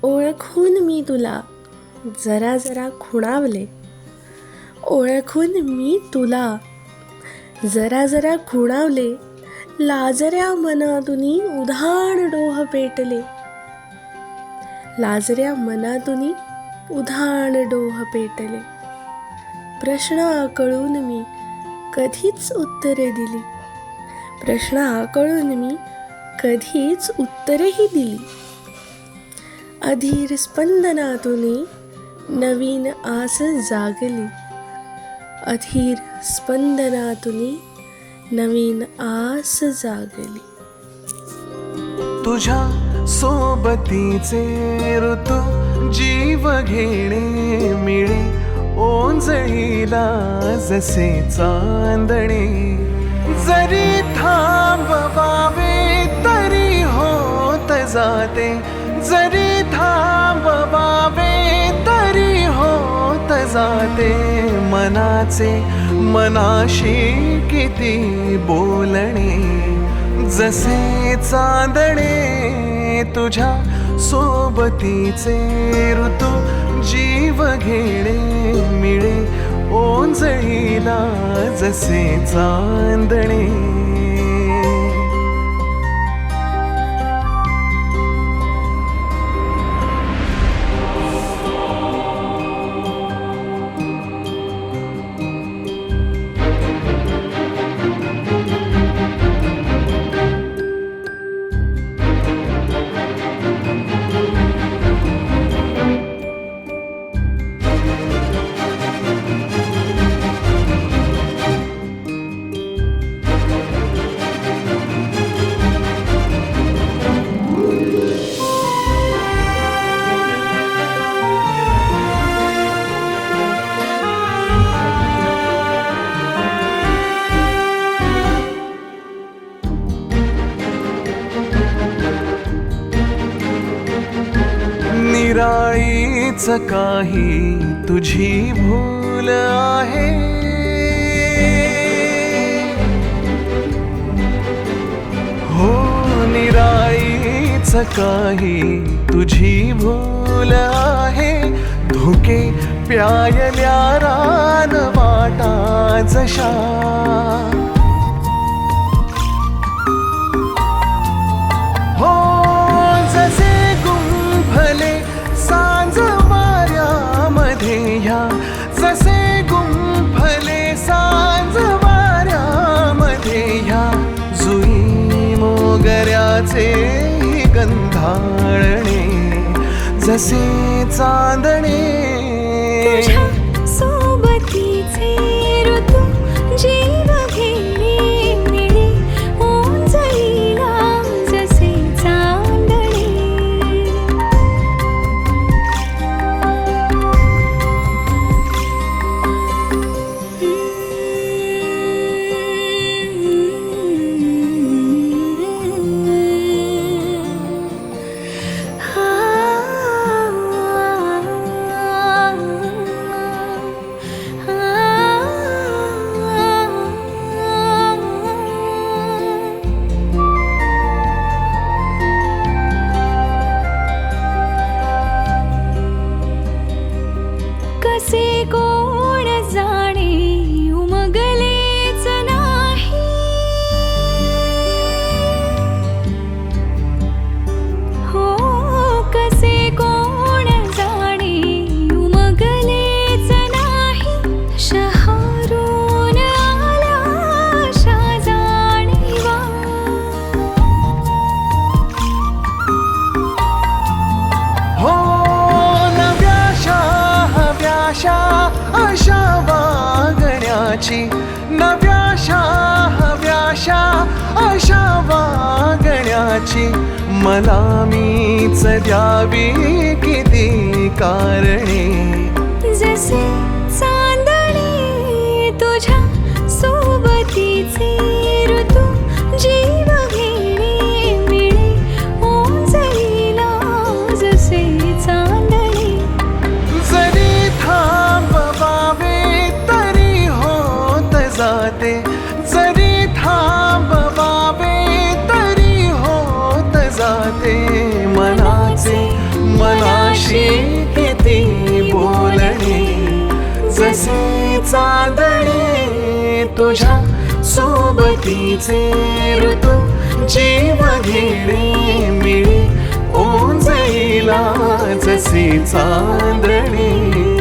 ओळखून मी तुला जरा जरा खुणावले, ओळखून मी तुला जरा जरा खुणावले, लाजऱ्या मनातुनी उधाण डोह पेटले, लाजऱ्या मनातुनी उधाण डोह पेटले. प्रश्न आकळून मी कधीच उत्तरे दिली, प्रश्न आकळून मी कधीच उत्तरेही दिली. अधीर स्पंदनातुनी नवीन आस जागली, अधीर स्पंदनातुनी नवीन आस जागली. तुझ्या सोबतीचे ऋतू जीव घेणे मिळे, ओंजळीला जसे चांदणे. जरी थांबवावे तरी होत जाते, जरी थांबवावे तरी होत जाते. मनाचे मनाशी किती बोलणे, जसे चांदणे. तुझ्या सोबतीचे ऋतू जीव घेणे मिळे, ओंजळीला जसे चांदणे. निराळीच काही तुझी भूल आहे, हो निराळीच काही तुझी भूल आहे. धुके प्यायल्या रानवाटा जशा, हो जसे गुंफले सांज वाऱ्यामध्ये ह्या, जसे गुंफले सांज वाऱ्यामध्ये ह्या. जुई मोगऱ्याचे गंधाळणे, जसे चांदणे. तुझ्या सोबतीचे ऋतू जीव घेणे मिळे, ओंजळीला जसे चांदणे. कसे कोण जाणे उमगलेच नाही, हो कसे कोण जाणे उमगलेच नाही. शहरून आल्या आशा जाणीवा, हो नव्याशा हव्याशा अशा वागण्याची, नव्याशा हव्याशा अशा वागण्याची. मला मीच द्यावी किती कारणे, जसे चांदणे. तुझ्या सोबतीचे ऋतू जीव घेणे मिळे, ओंजळीला जसे चांदणे. जरी थांबवावे तरी होत जाते, जरी थांबवावे तरी होत जाते. मनाचे मना चांदणे तुझ्या सोबतीचे ऋतू जीव घेणे मिळे ओंजळीला जसे चांदणे.